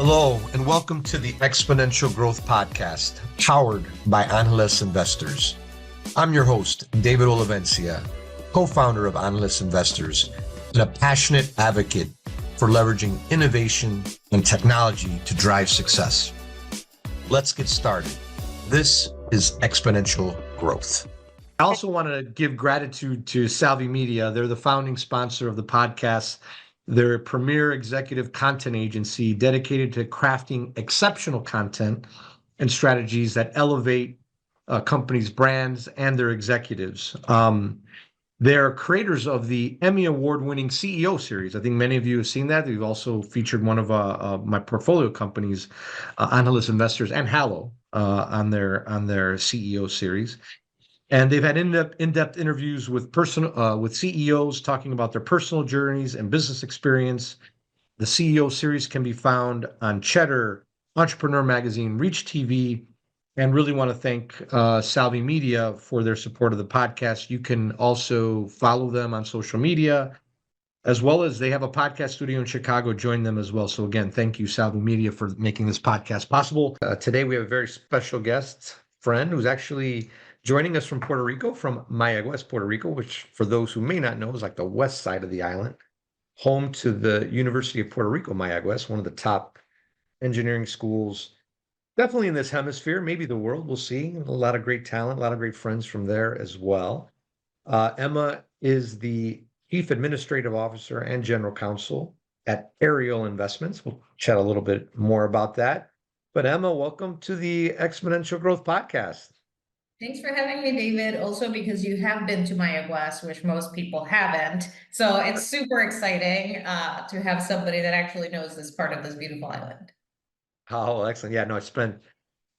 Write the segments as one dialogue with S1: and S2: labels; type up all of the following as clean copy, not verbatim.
S1: Hello, and welcome to the Exponential Growth Podcast, powered by Analyst Investors. I'm your host, David Olivencia, co-founder of Analyst Investors, and a passionate advocate for leveraging innovation and technology to drive success. Let's get started. This is Exponential Growth. I also want to give gratitude to Salvi Media. They're the founding sponsor of the podcast. They're a premier executive content agency dedicated to crafting exceptional content and strategies that elevate companies' brands and their executives. They're creators of the Emmy Award-winning CEO series. I think many of you have seen that. We've also featured one of my portfolio companies, Analyst Investors and Hallow, on their CEO series. And they've had in-depth interviews with CEOs talking about their personal journeys and business experience. The CEO series can be found on Cheddar, Entrepreneur Magazine, Reach TV, and really want to thank Salvi Media for their support of the podcast. You can also follow them on social media, as well as they have a podcast studio in Chicago. Join them as well. So again, thank you, Salvi Media, for making this podcast possible. Today, we have a very special guest friend who's actually joining us from Puerto Rico, from Mayagüez, Puerto Rico, which for those who may not know is like the west side of the island, home to the University of Puerto Rico, Mayagüez, one of the top engineering schools, definitely in this hemisphere, maybe the world, we'll see. A lot of great talent, a lot of great friends from there as well. Emma is the Chief Administrative Officer and General Counsel at Ariel Investments. We'll chat a little bit more about that. But Emma, welcome to the Exponential Growth Podcast.
S2: Thanks for having me, David. Also, because you have been to Mayagüez, which most people haven't. So it's super exciting to have somebody that actually knows this part of this beautiful island.
S1: Oh, excellent. Yeah, no, I spent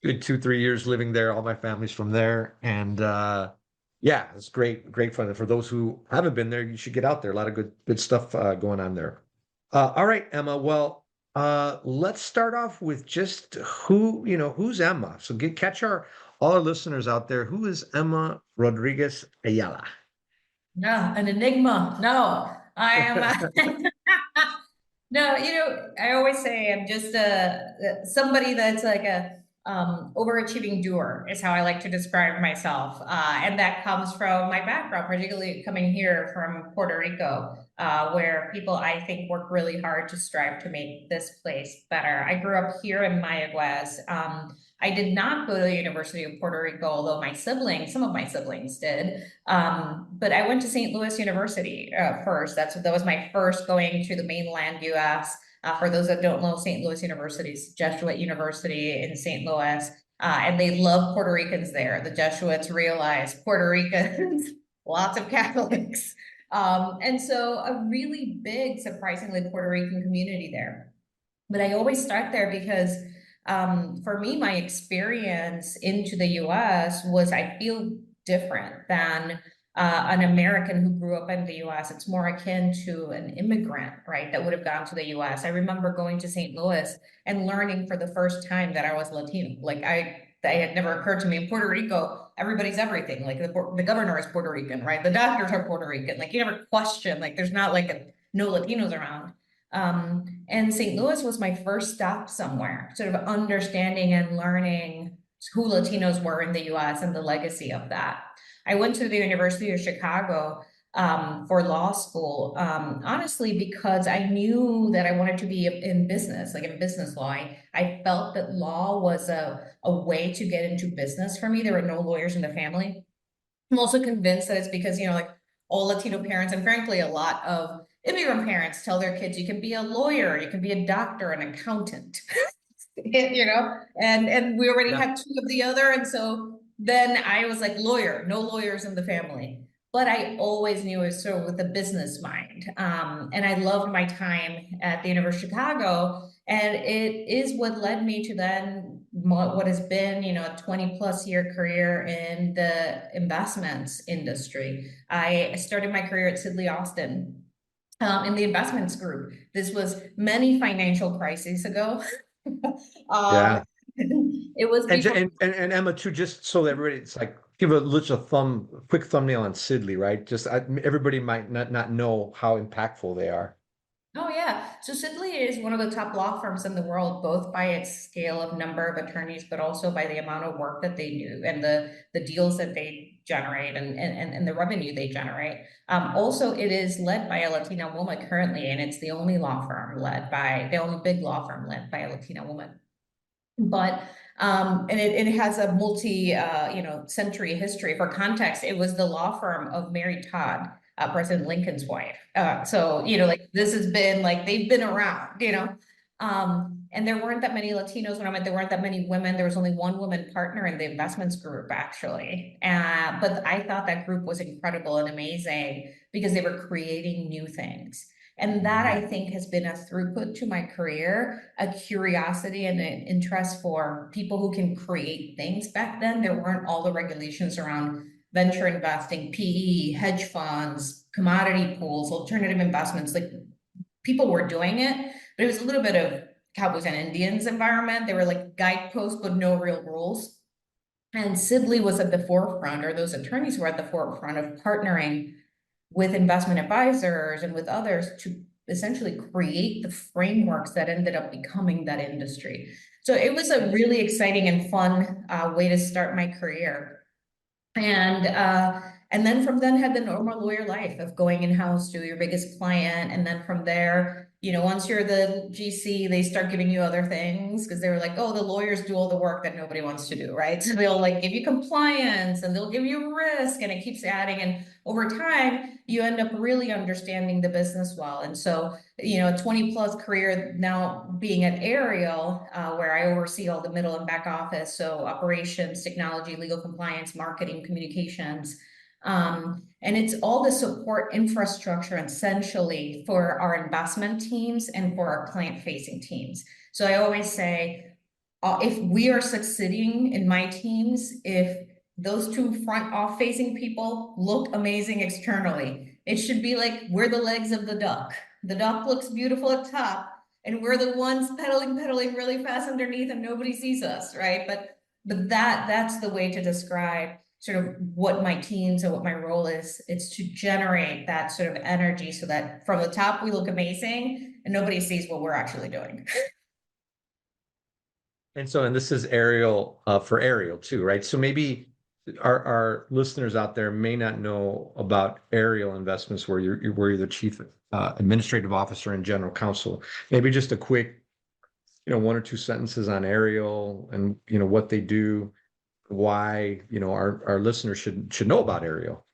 S1: good 2-3 years living there. All my family's from there. And yeah, it's great fun. For those who haven't been there, you should get out there. A lot of good stuff going on there. All right, Emma. Well, let's start off with just who's Emma? So catch all our listeners out there. Who is Emma Rodriguez-Ayala?
S2: No, an enigma. No, I am. No, I always say I'm just somebody that's like a overachieving doer is how I like to describe myself. And that comes from my background, particularly coming here from Puerto Rico, where people, I think, work really hard to strive to make this place better. I grew up here in Mayagüez. I did not go to the University of Puerto Rico, although some of my siblings did. But I went to St. Louis University first. That was my first going to the mainland U.S. For those that don't know, St. Louis University is Jesuit University in St. Louis, and they love Puerto Ricans there. The Jesuits realized Puerto Ricans, lots of Catholics, and so a really big, surprisingly, Puerto Rican community there. But I always start there because for me, my experience into the U.S. was, I feel, different than an American who grew up in the U.S. It's more akin to an immigrant, right, that would have gone to the U.S. I remember going to St. Louis and learning for the first time that I was Latino. Like that had never occurred to me. In Puerto Rico, everybody's everything. Like the governor is Puerto Rican, right? The doctors are Puerto Rican. Like you never question, like there's not like no Latinos around. And St. Louis was my first stop somewhere, sort of understanding and learning who Latinos were in the US and the legacy of that. I went to the University of Chicago for law school, honestly, because I knew that I wanted to be in business, like in business law. I felt that law was a way to get into business for me. There were no lawyers in the family. I'm also convinced that it's because, like all Latino parents, and frankly, a lot of immigrant parents tell their kids, you can be a lawyer, you can be a doctor, an accountant, and we already had two of the other. And so then I was like, lawyer, no lawyers in the family. But I always knew I was sort of with a business mind. And I loved my time at the University of Chicago. And it is what led me to then what has been, a 20 plus year career in the investments industry. I started my career at Sidley Austin in the investments group. This was many financial crises ago.
S1: Yeah.
S2: It was
S1: and Emma too, just so that everybody, it's like give a quick thumbnail on Sidley, right? Just everybody might not know how impactful they are.
S2: Oh yeah. So Sidley is one of the top law firms in the world, both by its scale of number of attorneys, but also by the amount of work that they do and the deals that they generate and the revenue they generate. Also, it is led by a Latina woman currently, and it's the only big law firm led by a Latina woman. But and it has a century history. For context, it was the law firm of Mary Todd, President Lincoln's wife. So like this has been like they've been around, and there weren't that many Latinos when I went. There weren't that many women. There was only one woman partner in the investments group, actually. But I thought that group was incredible and amazing because they were creating new things. And that, I think, has been a throughput to my career, a curiosity and an interest for people who can create things. Back then, there weren't all the regulations around venture investing, PE, hedge funds, commodity pools, alternative investments. Like people were doing it, but it was a little bit of cowboys and Indians environment. They were like guideposts, but no real rules. And Sidley was at the forefront, or those attorneys were at the forefront of partnering with investment advisors and with others to essentially create the frameworks that ended up becoming that industry. So it was a really exciting and fun way to start my career. And then from then had the normal lawyer life of going in-house to your biggest client. And then from there, once you're the GC, they start giving you other things because they were like, oh, the lawyers do all the work that nobody wants to do, right? So they'll like give you compliance and they'll give you risk and it keeps adding. And over time, you end up really understanding the business well. And so, a 20+ career now being at Ariel, where I oversee all the middle and back office. So operations, technology, legal compliance, marketing, communications. And it's all the support infrastructure essentially for our investment teams and for our client-facing teams. So I always say, if we are succeeding in my teams, if those two front off-facing people look amazing externally, it should be like we're the legs of the duck. The duck looks beautiful at top, and we're the ones pedaling really fast underneath, and nobody sees us, right? But that's the way to describe sort of what my teams and what my role is. It's to generate that sort of energy so that from the top we look amazing and nobody sees what we're actually doing.
S1: And this is Ariel for Ariel too, right? So maybe our listeners out there may not know about Ariel Investments, where you're the chief administrative officer and general counsel. Maybe just a quick, one or two sentences on Ariel and what they do, why our listeners should know about Ariel.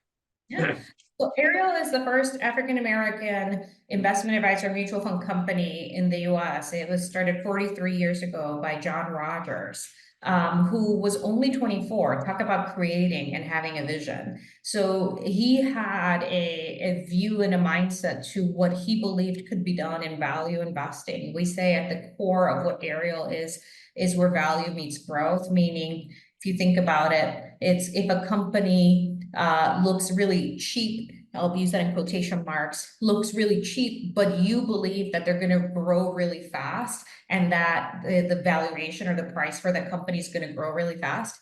S2: Yeah. So Ariel is the first African American investment advisor mutual fund company in the US. It was started 43 years ago by John Rogers, who was only 24. Talk about creating and having a vision. So he had a view and a mindset to what he believed could be done in value investing. We say at the core of what Ariel is where value meets growth, meaning if you think about it, it's if a company looks really cheap, I'll use that in quotation marks, looks really cheap, but you believe that they're going to grow really fast and that the valuation or the price for that company is going to grow really fast.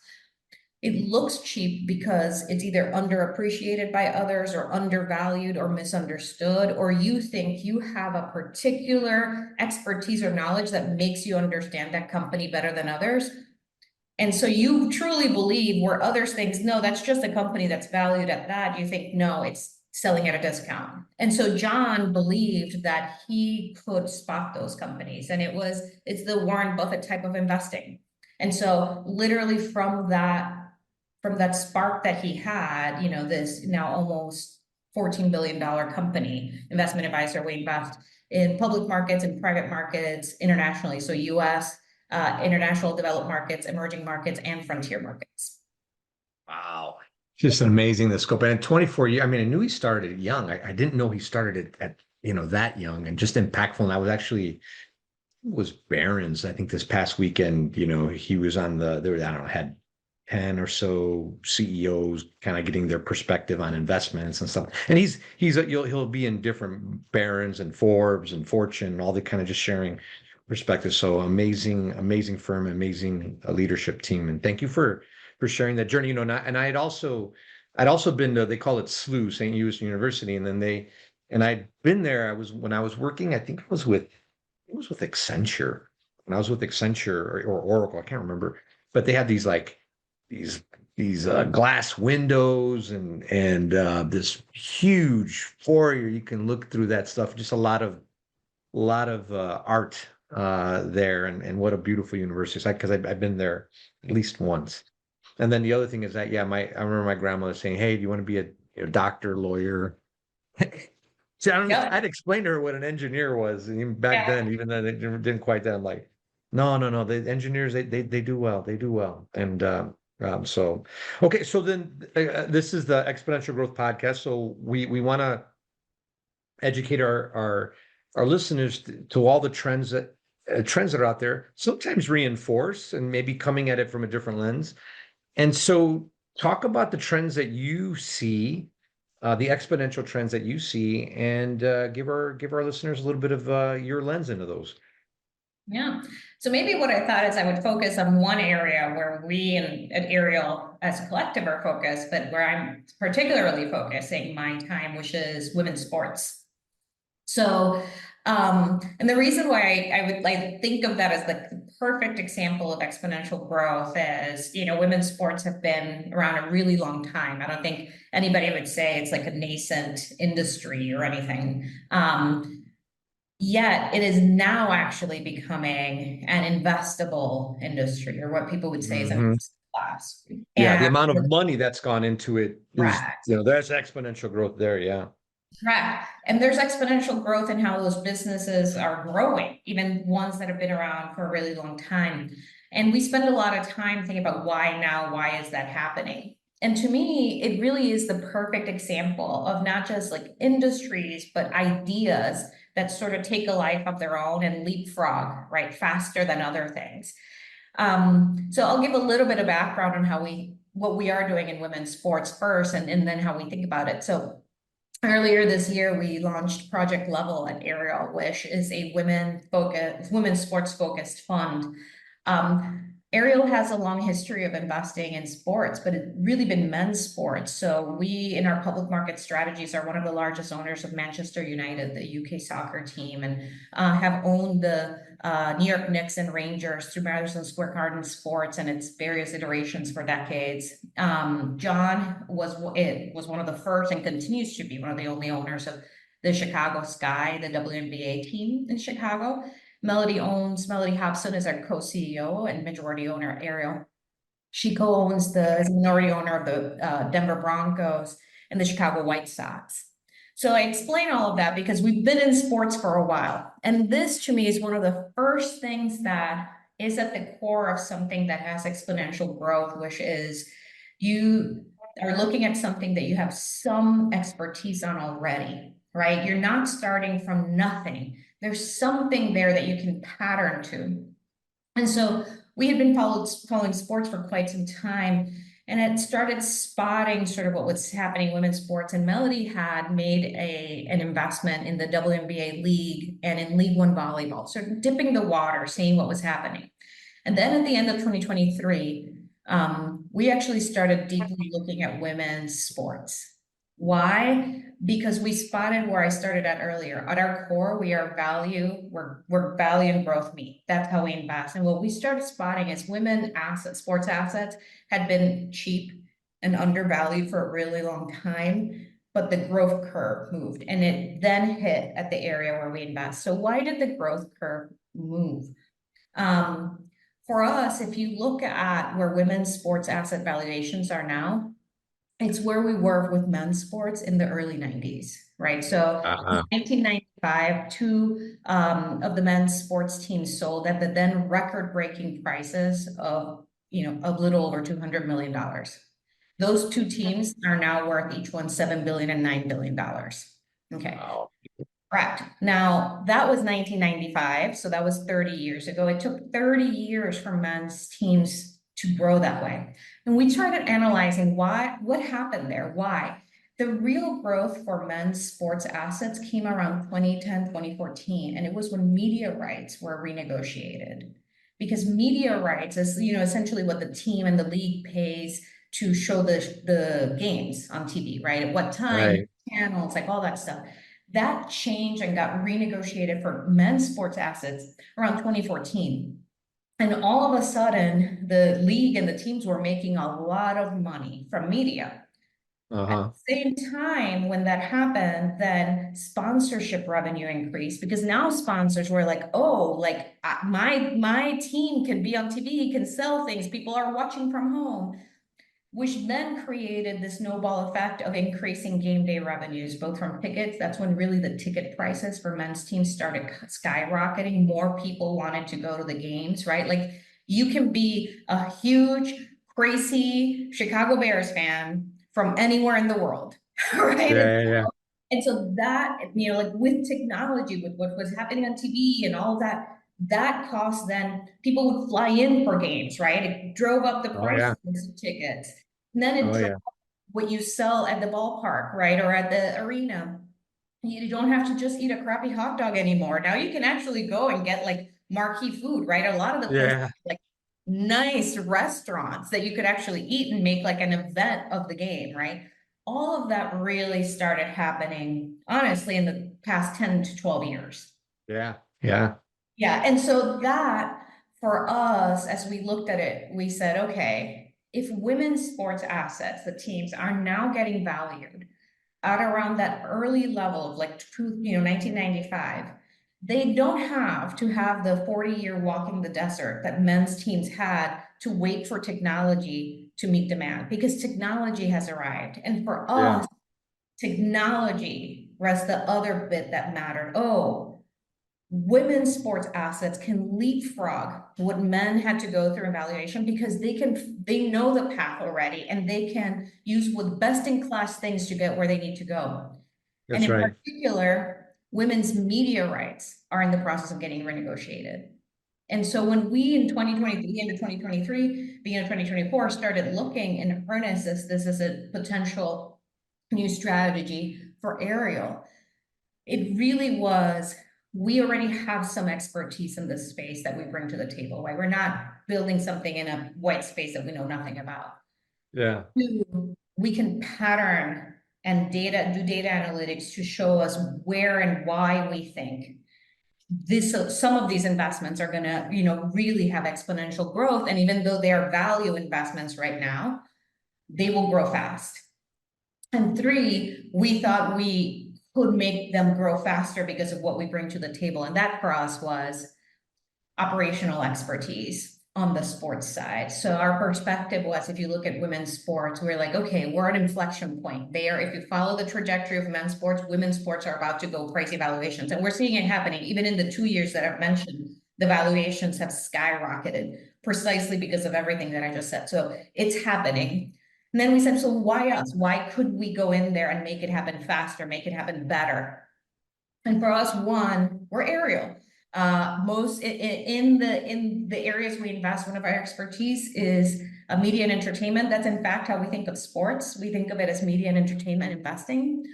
S2: It looks cheap because it's either underappreciated by others or undervalued or misunderstood, or you think you have a particular expertise or knowledge that makes you understand that company better than others. And so you truly believe where others think, no, that's just a company that's valued at that. You think, no, it's selling at a discount. And so John believed that he could spot those companies. And it's the Warren Buffett type of investing. And so literally from that spark that he had, this now almost $14 billion company, investment advisor, we invest in public markets and private markets internationally. So US, international developed markets, emerging markets, and frontier markets.
S1: Wow. Just amazing, the scope. And at 24 years, I mean, I knew he started young. I didn't know he started at that young and just impactful. And I was Barron's, I think this past weekend, he was on had 10 or so CEOs kind of getting their perspective on investments and stuff. And he'll be in different Barron's and Forbes and Fortune and all the kind of just sharing perspective. So amazing firm, amazing leadership team. And thank you for sharing that journey. And I'd also been to, they call it SLU, St. Louis University. And then I'd been there. When I was working, I think it was with it was with Accenture. When I was with Accenture or Oracle, I can't remember, but they had these like these glass windows and this huge foyer you can look through that stuff. Just a lot of art there, and what a beautiful university. Because I've been there at least once. And then the other thing is that, yeah, I remember my grandmother saying, "Hey, do you want to be a doctor, lawyer?" See,
S2: Yep.
S1: I'd explained to her what an engineer was, and even back
S2: Yeah.
S1: then, even though they didn't quite that. I'm like, no, no, no. The engineers, they do well. They do well. And so, okay. So then, this is the Exponential Growth Podcast. So we want to educate our listeners to all the trends that are out there. Sometimes reinforce and maybe coming at it from a different lens. And so, talk about the trends that you see, the exponential trends that you see, and give our listeners a little bit of your lens into those.
S2: Yeah. So maybe what I thought is I would focus on one area where we and at Ariel as a collective are focused, but where I'm particularly focusing my time, which is women's sports. So, and the reason why I would like think of that as the perfect example of exponential growth is, women's sports have been around a really long time. I don't think anybody would say it's like a nascent industry or anything. Yet it is now actually becoming an investable industry, or what people would say is an
S1: Mhm.
S2: asset class.
S1: Yeah, the
S2: And
S1: amount of money that's gone into it is,
S2: correct.
S1: there's exponential growth there. Yeah.
S2: Right. And there's exponential growth in how those businesses are growing, even ones that have been around for a really long time. And we spend a lot of time thinking about why now, why is that happening? And to me, it really is the perfect example of not just like industries, but ideas that sort of take a life of their own and leapfrog, right, faster than other things. So I'll give a little bit of background on what we are doing in women's sports first, and then how we think about it. So earlier this year, we launched Project Level at Ariel, which is a women's sports focused fund. Ariel has a long history of investing in sports, but it's really been men's sports. So we, in our public market strategies, are one of the largest owners of Manchester United, the UK soccer team, and have owned the New York Knicks and Rangers through Madison Square Garden Sports and its various iterations for decades. John was one of the first and continues to be one of the only owners of the Chicago Sky, the WNBA team in Chicago. Mellody Hobson is our co-CEO and majority owner at Ariel. She co-owns is minority owner of the Denver Broncos and the Chicago White Sox. So I explain all of that because we've been in sports for a while. And this to me is one of the first things that is at the core of something that has exponential growth, which is you are looking at something that you have some expertise on already, right? You're not starting from nothing. There's something there that you can pattern to. And so we had been following sports for quite some time, and it started spotting sort of what was happening in women's sports. And Mellody had made an investment in the WNBA league and in League One volleyball, sort of dipping the water, seeing what was happening. And then at the end of 2023, we actually started deeply looking at women's sports. Why? Because we spotted where I started at earlier. At our core, we're value and growth meet. That's how we invest. And what we started spotting is sports assets had been cheap and undervalued for a really long time, but the growth curve moved and it then hit at the area where we invest. So why did the growth curve move? For us, if you look at where women's sports asset valuations are now, it's where we were with men's sports in the early 90s, right? So in
S1: Uh-huh.
S2: 1995, two of the men's sports teams sold at the then record-breaking prices of, a little over $200 million. Those two teams are now worth each one $7 billion and $9 billion. Okay.
S1: Wow.
S2: Correct. Now, that was 1995, so that was 30 years ago. It took 30 years for men's teams to grow that way. And we started analyzing what happened there, why. The real growth for men's sports assets came around 2010, 2014, and it was when media rights were renegotiated. Because media rights is, essentially what the team and the league pays to show the games on TV, right? At what time,
S1: Right.
S2: channels, like all that stuff. That changed and got renegotiated for men's sports assets around 2014. And all of a sudden, the league and the teams were making a lot of money from media. At
S1: Uh-huh.
S2: the same time, when that happened, then sponsorship revenue increased because now sponsors were like, oh, like my team can be on TV, can sell things, people are watching from home, which then created this snowball effect of increasing game day revenues, both from tickets. That's when really the ticket prices for men's teams started skyrocketing. More people wanted to go to the games, right? Like you can be a huge, crazy Chicago Bears fan from anywhere in the world, right?
S1: Yeah, yeah,
S2: And so that, you know, like with technology, with what was happening on TV and all that, that cost then people would fly in for games, right? It drove up the
S1: oh
S2: price
S1: yeah,
S2: of tickets. And then it
S1: oh
S2: drove
S1: yeah,
S2: up what you sell at the ballpark, right? Or at the arena. You don't have to just eat a crappy hot dog anymore. Now you can actually go and get like marquee food, right? A lot of the places
S1: yeah,
S2: like nice restaurants that you could actually eat and make like an event of the game, right? All of that really started happening, honestly, in the past 10 to 12 years.
S1: yeah, yeah,
S2: Yeah, and so that for us, as we looked at it, we said, okay, if women's sports assets, the teams are now getting valued at around that early level of like 1995, they don't have to have the 40-year walking the desert that men's teams had to wait for technology to meet demand because technology has arrived. And for
S1: yeah,
S2: us, technology was the other bit that mattered. Oh, women's sports assets can leapfrog what men had to go through evaluation because they know the path already and they can use with best in class things to get where they need to go. And
S1: that's
S2: in
S1: right.
S2: particular, women's media rights are in the process of getting renegotiated. And so when we in 2023 into 2023, beginning of 2024, started looking in earnest as this is a potential new strategy for Ariel, it really was, we already have some expertise in this space that we bring to the table, right? We're not building something in a white space that we know nothing about.
S1: Yeah,
S2: Two, we can pattern and do data analytics to show us where and why we think some of these investments are gonna, really have exponential growth. And even though they are value investments right now, they will grow fast. And three, we thought we could make them grow faster because of what we bring to the table. And that for us was operational expertise on the sports side. So our perspective was, if you look at women's sports, we're like, okay, we're at an inflection point there. If you follow the trajectory of men's sports, women's sports are about to go crazy valuations. And we're seeing it happening. Even in the 2 years that I've mentioned, the valuations have skyrocketed precisely because of everything that I just said. So it's happening. And then we said, so why us? Why could we go in there and make it happen faster, make it happen better? And for us, one, we're Ariel. Most in the areas we invest, one of our expertise is media and entertainment. That's in fact how we think of sports. We think of it as media and entertainment investing.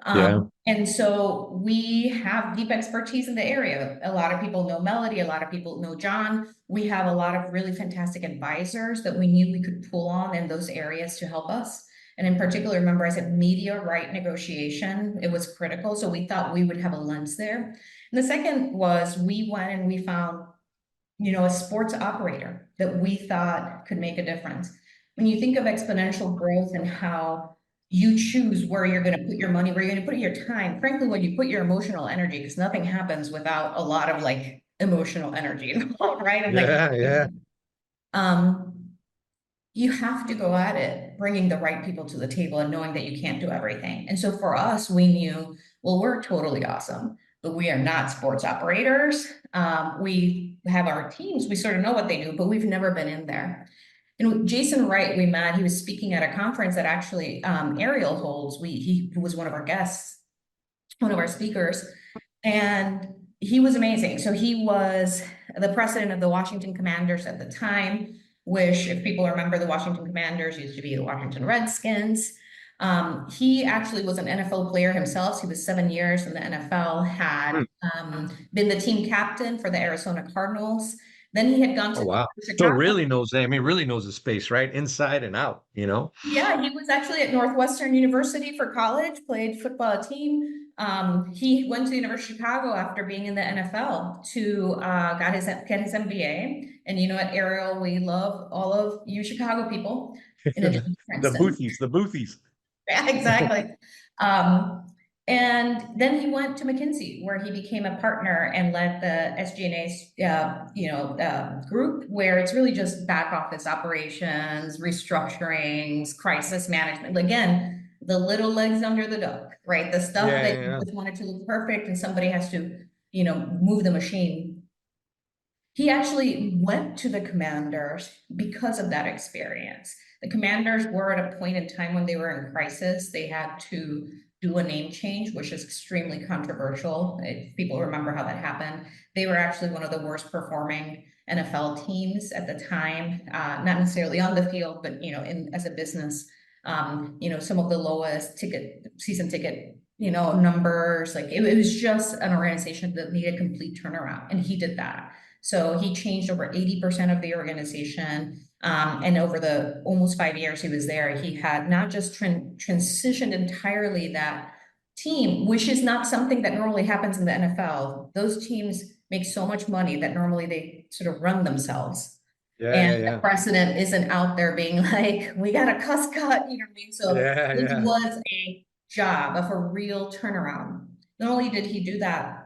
S1: yeah,
S2: And so we have deep expertise in the area. A lot of people know Mellody, a lot of people know John. We have a lot of really fantastic advisors that we knew we could pull on in those areas to help us. And in particular, remember I said media right negotiation, it was critical. So we thought we would have a lens there. And the second was we went and we found, a sports operator that we thought could make a difference. When you think of exponential growth and how you choose where you're going to put your money, where you're going to put your time, frankly, when you put your emotional energy, because nothing happens without a lot of like emotional energy, right? And like,
S1: yeah, yeah,
S2: um, you have to go at it, bringing the right people to the table and knowing that you can't do everything. And so for us, we knew, well, we're totally awesome, but we are not sports operators. We have our teams, we sort of know what they do, but we've never been in there. And Jason Wright, we met, he was speaking at a conference that actually Ariel holds. He was one of our guests, one of our speakers, and he was amazing. So he was the president of the Washington Commanders at the time, which, if people remember, the Washington Commanders used to be the Washington Redskins. He actually was an NFL player himself. He was 7 years in the NFL, had been the team captain for the Arizona Cardinals. Then he had gone
S1: oh
S2: to
S1: wow. So
S2: Chicago.
S1: really knows, I mean, really knows the space, right? Inside and out, you know?
S2: Yeah, he was actually at Northwestern University for college, played football team. He went to the University of Chicago after being in the NFL to get his MBA. And you know what, Ariel, we love all of you Chicago people, in addition to
S3: The
S2: Princeton.
S3: boothies, the boothies.
S2: Yeah, exactly. Um, and then he went to McKinsey, where he became a partner and led the SG&A, group, where it's really just back office operations, restructurings, crisis management. Again, the little legs under the duck, right? The stuff
S3: Yeah,
S2: that
S3: yeah,
S2: you
S3: yeah.
S2: just want it to look perfect, and somebody has to, move the machine. He actually went to the Commanders because of that experience. The Commanders were at a point in time when they were in crisis. They had to do a name change, which is extremely controversial. If people remember how that happened. They were actually one of the worst performing NFL teams at the time, not necessarily on the field, but as a business, some of the lowest season ticket numbers. Like it was just an organization that needed complete turnaround, and he did that. So he changed over 80% of the organization. And over the almost 5 years he was there, he had not just transitioned entirely that team, which is not something that normally happens in the NFL. Those teams make so much money that normally they sort of run themselves.
S3: Yeah,
S2: And
S3: yeah,
S2: the
S3: yeah.
S2: precedent isn't out there being like, we got a cost cut, you know what I mean? So
S3: Yeah,
S2: this
S3: yeah.
S2: was a job of a real turnaround. Not only did he do that,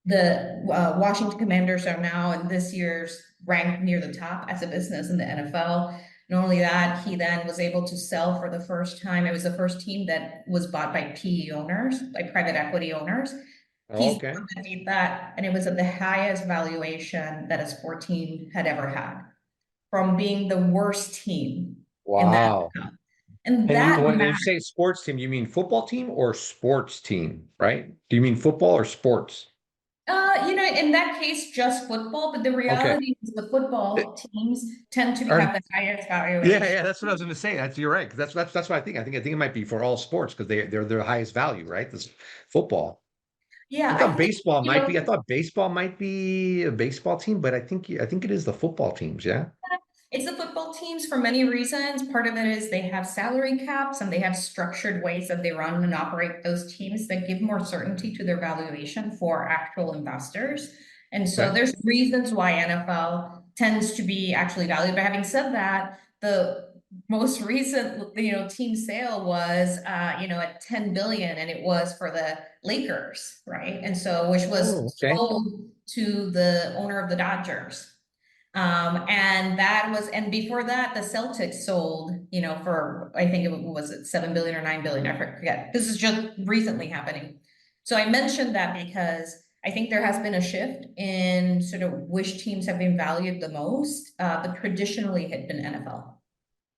S2: the Washington Commanders are now in this year's ranked near the top as a business in the NFL. Not only that, he then was able to sell for the first time. It was the first team that was bought by PE owners, by private equity owners.
S3: Oh,
S2: He's
S3: okay.
S2: able to beat that, and it was at the highest valuation that a sport team had ever had, from being the worst team in the
S3: Wow.
S2: NFL. And
S3: And
S2: that
S3: when you
S2: matters.
S3: say sports team, you mean football team or sports team, right? Do you mean football or sports?
S2: In that case, just football, but the
S3: Okay.
S2: reality is the football teams tend to
S3: Or-
S2: have the highest
S3: yeah,
S2: valuation.
S3: yeah, that's what I was going to say. You're right. 'Cause that's what I think. I think it might be for all sports because they're their highest value, right? This football.
S2: Yeah,
S3: I
S2: I
S3: thought
S2: think,
S3: baseball might be. I thought baseball might be a baseball team, but I think it is the football teams. Yeah.
S2: it's the football teams for many reasons. Part of it is they have salary caps and they have structured ways that they run and operate those teams that give more certainty to their valuation for actual investors. And so
S3: Okay.
S2: there's reasons why NFL tends to be actually valued. But having said that, the most recent, team sale was, at 10 billion, and it was for the Lakers, right? And so, which
S3: Oh,
S2: was
S3: okay.
S2: sold to the owner of the Dodgers. And before that, the Celtics sold, for, I think it was it 7 billion or 9 billion, I forget. This is just recently happening. So I mentioned that because I think there has been a shift in sort of which teams have been valued the most, but traditionally it had been NFL.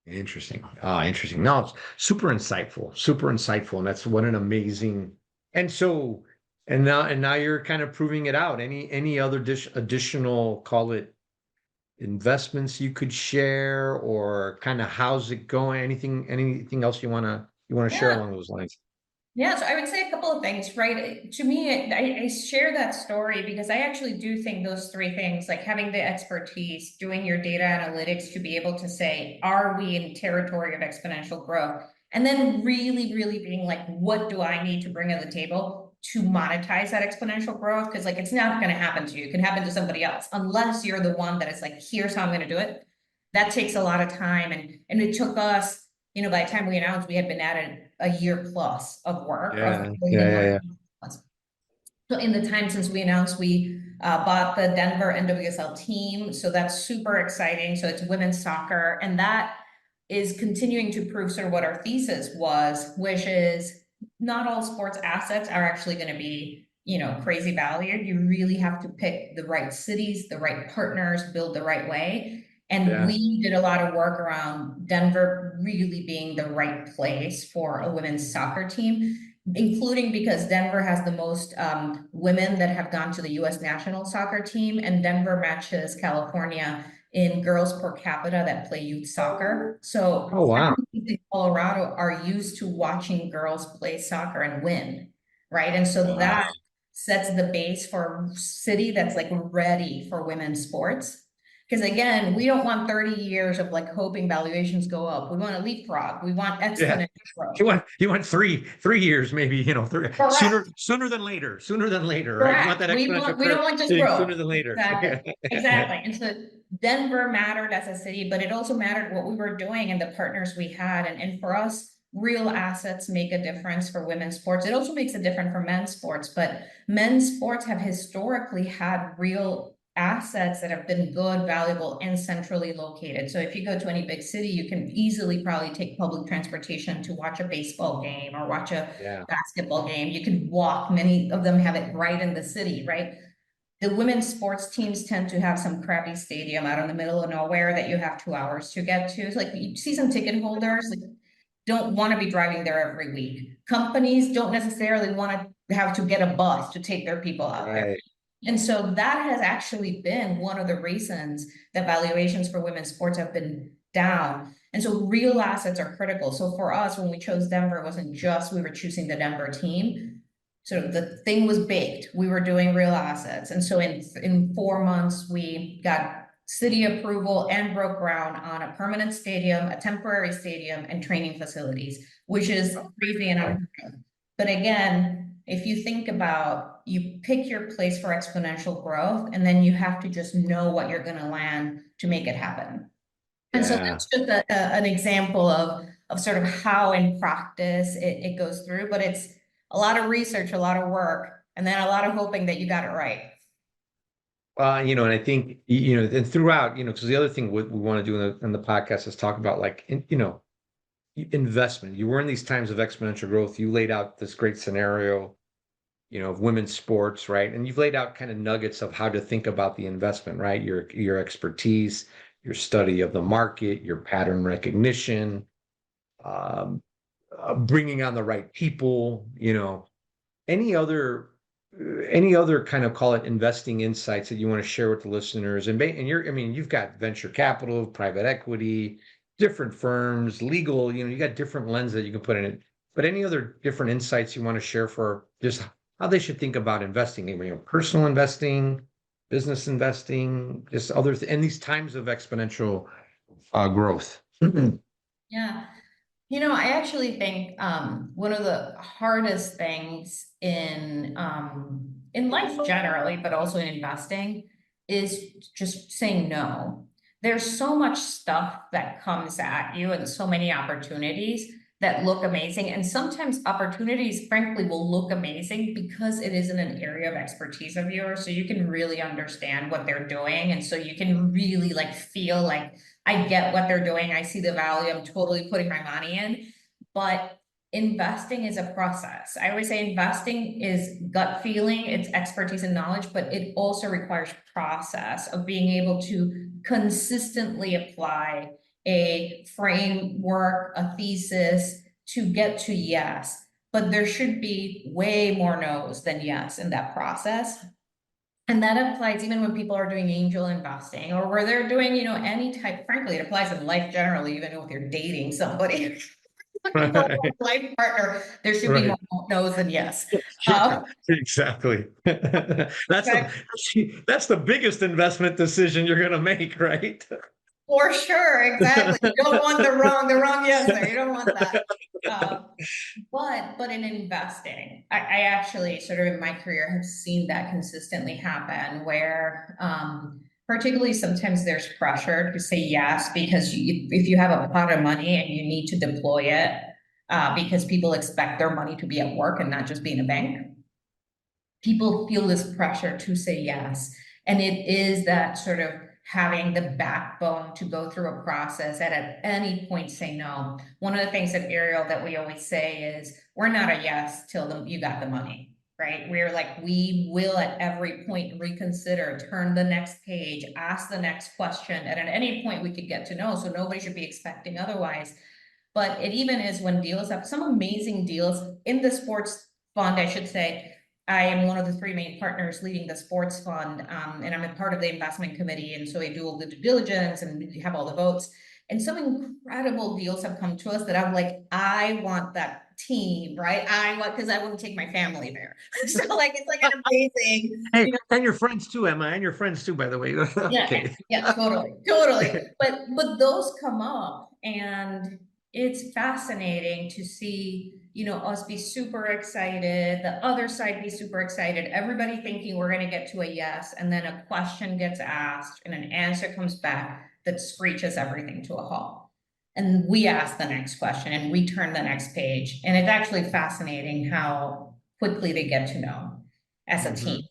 S3: Interesting. Ah, interesting. No, it's super insightful, super insightful. And that's what an amazing. And so, and now you're kind of proving it out. Any other additional, call it investments you could share or kind of how's it going? Anything else you want to share
S2: Yeah.
S3: along those lines?
S2: Yeah, so I would say a couple of things, right? To me, I share that story because I actually do think those three things, like having the expertise, doing your data analytics to be able to say, are we in territory of exponential growth? And then really, really being like, what do I need to bring to the table to monetize that exponential growth? Because like, it's not going to happen to you. It can happen to somebody else, unless you're the one that is like, here's how I'm going to do it. That takes a lot of time. And it took us, by the time we announced, we had been at it a year plus of work of
S3: Yeah,
S2: building
S3: yeah,
S2: the
S3: yeah, yeah.
S2: market. So in the time since we announced, we bought the Denver NWSL team. So that's super exciting. So it's women's soccer. And that is continuing to prove sort of what our thesis was, which is not all sports assets are actually going to be, crazy valued. You really have to pick the right cities, the right partners, build the right way. And
S3: Yeah.
S2: we did a lot of work around Denver really being the right place for a women's soccer team, including because Denver has the most women that have gone to the US national soccer team, and Denver matches California in girls per capita that play youth soccer. So
S3: Oh, wow.
S2: families in Colorado are used to watching girls play soccer and win, right? And so
S3: Wow.
S2: that sets the base for a city that's like ready for women's sports. Because again, we don't want 30 years of like hoping valuations go up. We want to leapfrog. We want exponential growth.
S3: You want three years, maybe, you know,
S2: Correct.
S3: sooner than later, right? You want
S2: Correct.
S3: that exponential
S2: We
S3: curve
S2: don't want just
S3: hitting
S2: growth.
S3: sooner than later.
S2: Exactly. Exactly. And so Denver mattered as a city, but it also mattered what we were doing and the partners we had. And for us, real assets make a difference for women's sports. It also makes a difference for men's sports, but men's sports have historically had real assets that have been good, valuable, and centrally located. So if you go to any big city, you can easily probably take public transportation to watch a baseball game or watch a
S3: Yeah.
S2: basketball game. You can walk. Many of them have it right in the city, right? The women's sports teams tend to have some crappy stadium out in the middle of nowhere that you have 2 hours to get to. It's like season ticket holders like, don't want to be driving there every week. Companies don't necessarily want to have to get a bus to take their people out there. And so that has actually been one of the reasons that valuations for women's sports have been down. And so real assets are critical. So for us, when we chose Denver, it wasn't just we were choosing the Denver team. So the thing was baked. We were doing real assets. And so in 4 months, we got city approval and broke ground on a permanent stadium, a temporary stadium, and training facilities, which is crazy and unheard of. But again, if you think about, you pick your place for exponential growth, and then you have to just know what you're going to land to make it happen. And so that's just an example of sort of how in practice it goes through, but it's a lot of research, a lot of work, and then a lot of hoping that you got it right.
S3: You know, and I think, you know, and throughout, you know, because the other thing we want to do in the podcast is talk about like, you know, investment. You were in these times of exponential growth. You laid out this great scenario, you know, of women's sports, right? And you've laid out kind of nuggets of how to think about the investment, right? Your expertise, your study of the market, your pattern recognition, bringing on the right people, you know, any other kind of, call it, investing insights that you want to share with the listeners? And I mean, you've got venture capital, private equity, different firms, legal, you know, you got different lenses that you can put in it. But any other different insights you want to share for just how they should think about investing, you know, personal investing, business investing, just others, and these times of exponential growth?
S2: Yeah. You know, I actually think one of the hardest things in life generally, but also in investing, is just saying no. There's so much stuff that comes at you and so many opportunities that look amazing. And sometimes opportunities, frankly, will look amazing because it isn't an area of expertise of yours. So you can really understand what they're doing. And so you can really like feel like, I get what they're doing. I see the value. I'm totally putting my money in. But investing is a process. I always say investing is gut feeling, it's expertise and knowledge, but it also requires process of being able to consistently apply a framework, a thesis to get to yes. But there should be way more no's than yes in that process. And that applies even when people are doing angel investing or where they're doing, you know, any type, frankly, it applies in life generally, even if you're dating somebody. Looking for a life partner, there should be more no's than yes.
S3: Yeah, exactly. That's the biggest investment decision you're going to make, right?
S2: For sure, exactly. You don't want the wrong answer. You don't want that. But in investing, I actually sort of in my career have seen that consistently happen where particularly sometimes there's pressure to say yes because if you have a pot of money and you need to deploy it because people expect their money to be at work and not just be in a bank, people feel this pressure to say yes. And it is that sort of having the backbone to go through a process and at any point say no. One of the things that Ariel that we always say is we're not a yes till you got the money, right? We're like, we will at every point reconsider, turn the next page, ask the next question. And at any point we could get to no, so nobody should be expecting otherwise. But it even is when deals have some amazing deals in the sports fund, I should say. I am one of the 3 main partners leading the sports fund, and I'm a part of the investment committee. And so we do all the due diligence and we have all the votes. And some incredible deals have come to us that I'm like, I want that team, right? Because I want to take my family there. So like, it's like an amazing,
S3: Hey,
S2: you know,
S3: and your friends too, Emma, and your friends too, by the way.
S2: yeah,
S3: Okay.
S2: yeah, totally, totally. But those come up, and it's fascinating to see, us be super excited, the other side be super excited, everybody thinking we're gonna get to a yes, and then a question gets asked and an answer comes back that screeches everything to a halt. And we ask the next question and we turn the next page. And it's actually fascinating how quickly they get to know as a team.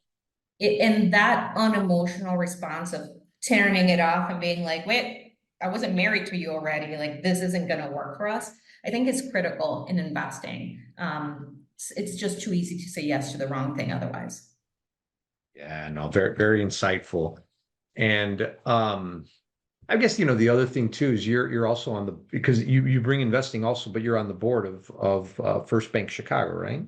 S2: And that unemotional response of turning it off and being like, wait, I wasn't married to you already. Like, this isn't going to work for us. I think it's critical in investing. It's just too easy to say yes to the wrong thing otherwise.
S3: Yeah, no, very, very insightful. And I guess the other thing too is you're also on the because you bring investing also, but you're on the board of First Bank Chicago, right?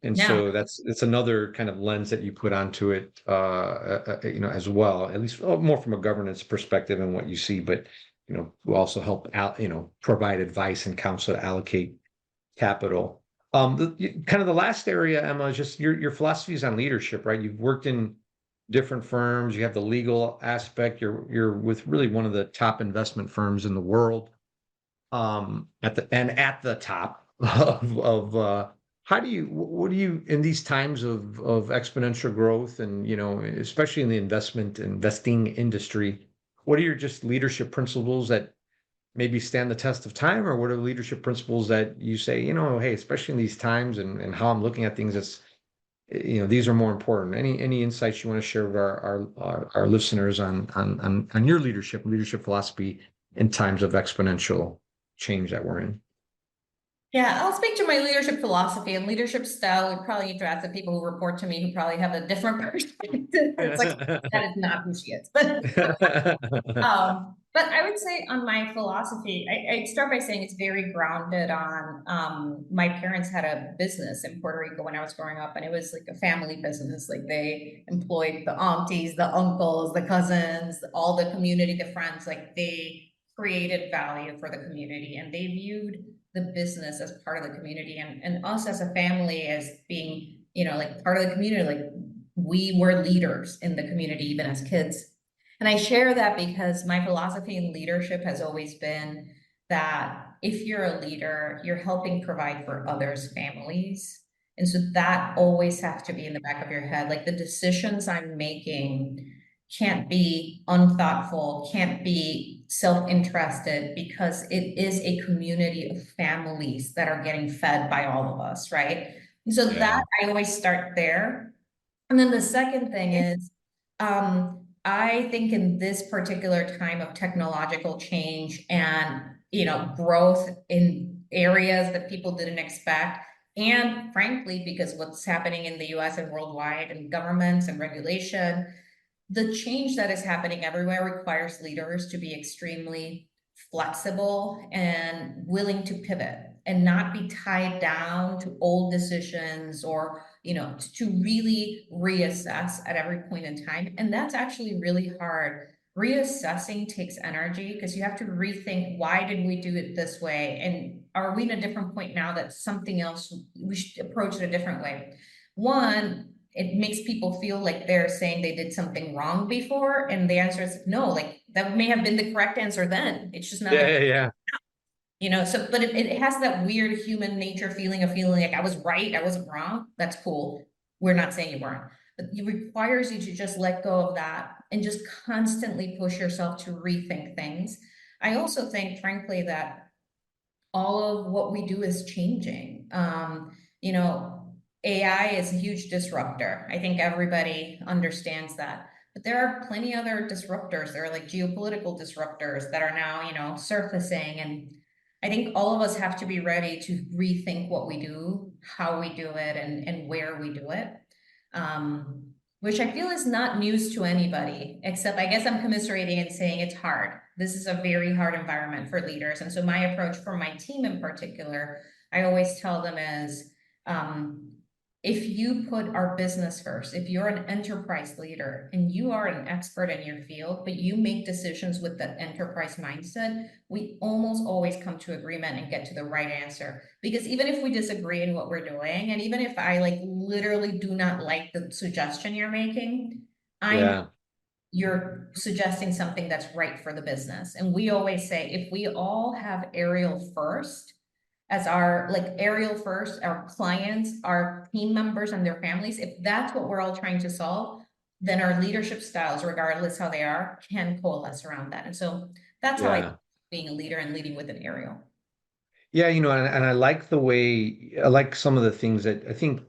S3: And
S2: Yeah.
S3: so it's another kind of lens that you put onto it, as well, at least more from a governance perspective and what you see, but we also help out, provide advice and counsel to allocate capital. Kind of the last area, Emma, is just your philosophies on leadership, right? You've worked in different firms. You have the legal aspect. You're with really one of the top investment firms in the world, at the top of what do you in these times of exponential growth and especially in the investing industry, what are your just leadership principles that maybe stand the test of time, or what are the leadership principles that you say, hey, especially in these times and how I'm looking at things, it's these are more important. Any insights you want to share with our listeners on your leadership philosophy in times of exponential change that we're in?
S2: Yeah, I'll speak to my leadership philosophy and leadership style. We probably need to ask the people who report to me who probably have a different perspective. It's like, that is not who she is. But I would say on my philosophy, I'd start by saying it's very grounded on, my parents had a business in Puerto Rico when I was growing up, and it was like a family business. Like, they employed the aunties, the uncles, the cousins, all the community, the friends, like they created value for the community, and they viewed the business as part of the community, and us as a family as being, like part of the community. Like, we were leaders in the community, even as kids. And I share that because my philosophy in leadership has always been that if you're a leader, you're helping provide for others' families. And so that always has to be in the back of your head. Like, the decisions I'm making can't be unthoughtful, can't be self-interested, because it is a community of families that are getting fed by all of us, right? And so
S3: Yeah.
S2: that I always start there. And then the second thing is, I think in this particular time of technological change and, growth in areas that people didn't expect, and frankly, because what's happening in the US and worldwide and governments and regulation, the change that is happening everywhere requires leaders to be extremely flexible and willing to pivot and not be tied down to old decisions, or to really reassess at every point in time. And that's actually really hard. Reassessing takes energy because you have to rethink, why did we do it this way, and are we in a different point now that something else, we should approach it a different way. One, it makes people feel like they're saying they did something wrong before, and the answer is no. Like, that may have been the correct answer then, it's just not
S3: Yeah.
S2: so, but it has that weird human nature feeling of feeling like I was right, I wasn't wrong. That's cool. We're not saying you weren't, but it requires you to just let go of that and just constantly push yourself to rethink things. I also think, frankly, that all of what we do is changing. AI is a huge disruptor. I think everybody understands that. But there are plenty other disruptors. There are like geopolitical disruptors that are now, surfacing. And I think all of us have to be ready to rethink what we do, how we do it, and where we do it. Which I feel is not news to anybody, except I guess I'm commiserating and saying it's hard. This is a very hard environment for leaders. And so my approach for my team in particular, I always tell them is, if you put our business first, if you're an enterprise leader and you are an expert in your field, but you make decisions with the enterprise mindset, we almost always come to agreement and get to the right answer. Because even if we disagree in what we're doing, and even if I like literally do not like the suggestion you're making, I know
S3: Yeah.
S2: you're suggesting something that's right for the business. And we always say, if we all have Ariel first, as our like Ariel first, our clients, our team members and their families, if that's what we're all trying to solve, then our leadership styles, regardless how they are, can coalesce around that. And so that's how I
S3: Yeah.
S2: being a leader and leading with an Ariel.
S3: Yeah, and I like the way I like some of the things that I think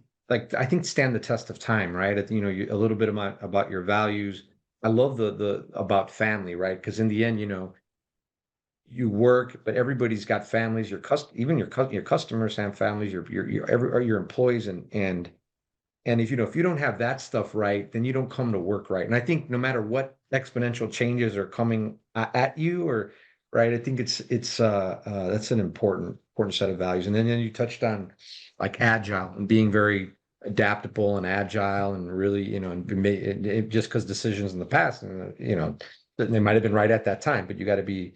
S3: stand the test of time, right? A little bit about your values. I love the about family, right? Because in the end, you work, but everybody's got families. Even your customers have families. Your employees and if you don't have that stuff right, then you don't come to work right. And I think no matter what exponential changes are coming at you, or right, I think it's that's an important set of values. And then you touched on like agile and being very adaptable and agile and really, just because decisions in the past, and they might have been right at that time, but you got to be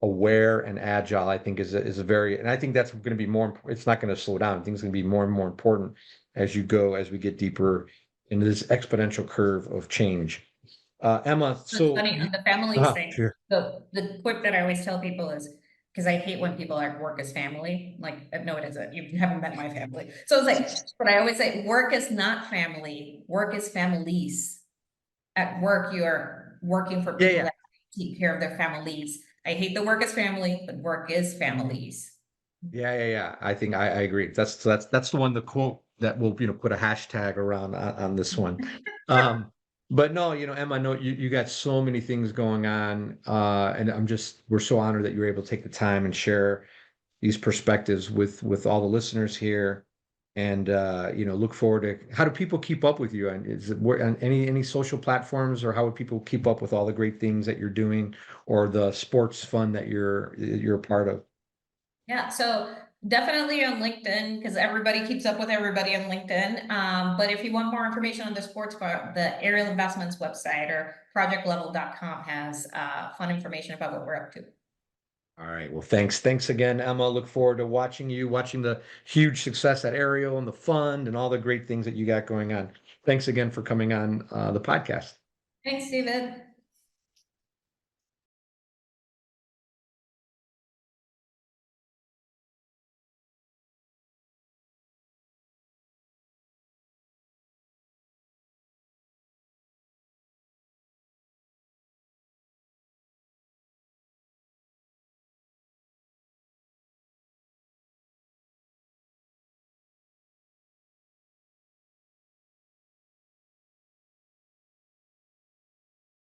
S3: aware and agile. I think is a very, and I think that's going to be more. It's not going to slow down. I think it's going to be more and more important as we get deeper into this exponential curve of change. Emma,
S2: It's
S3: so
S2: funny on the family thing.
S3: sure.
S2: The quip that I always tell people is, because I hate when people like work as family. Like, no, it isn't. You haven't met my family. So it's like, but I always say work is not family. Work is families. At work, you are working for
S3: Yeah,
S2: people
S3: yeah.
S2: that take care of their families. I hate the work as family, but work is families.
S3: Yeah. I think I agree. That's the one, the quote that we'll put a hashtag around on this one. Um, but no, Emma, no, you got so many things going on, and we're so honored that you're able to take the time and share these perspectives with all the listeners here. And look forward to, how do people keep up with you? And is it on any social platforms, or how would people keep up with all the great things that you're doing, or the sports fun that you're a part of?
S2: Yeah, so definitely on LinkedIn, because everybody keeps up with everybody on LinkedIn. But if you want more information on the sports bar, the Ariel Investments website or projectlevel.com has fun information about what we're up to.
S3: All right. Well, thanks again, Emma. Look forward to watching the huge success at Ariel and the fund and all the great things that you got going on. Thanks again for coming on the podcast.
S2: Thanks, David.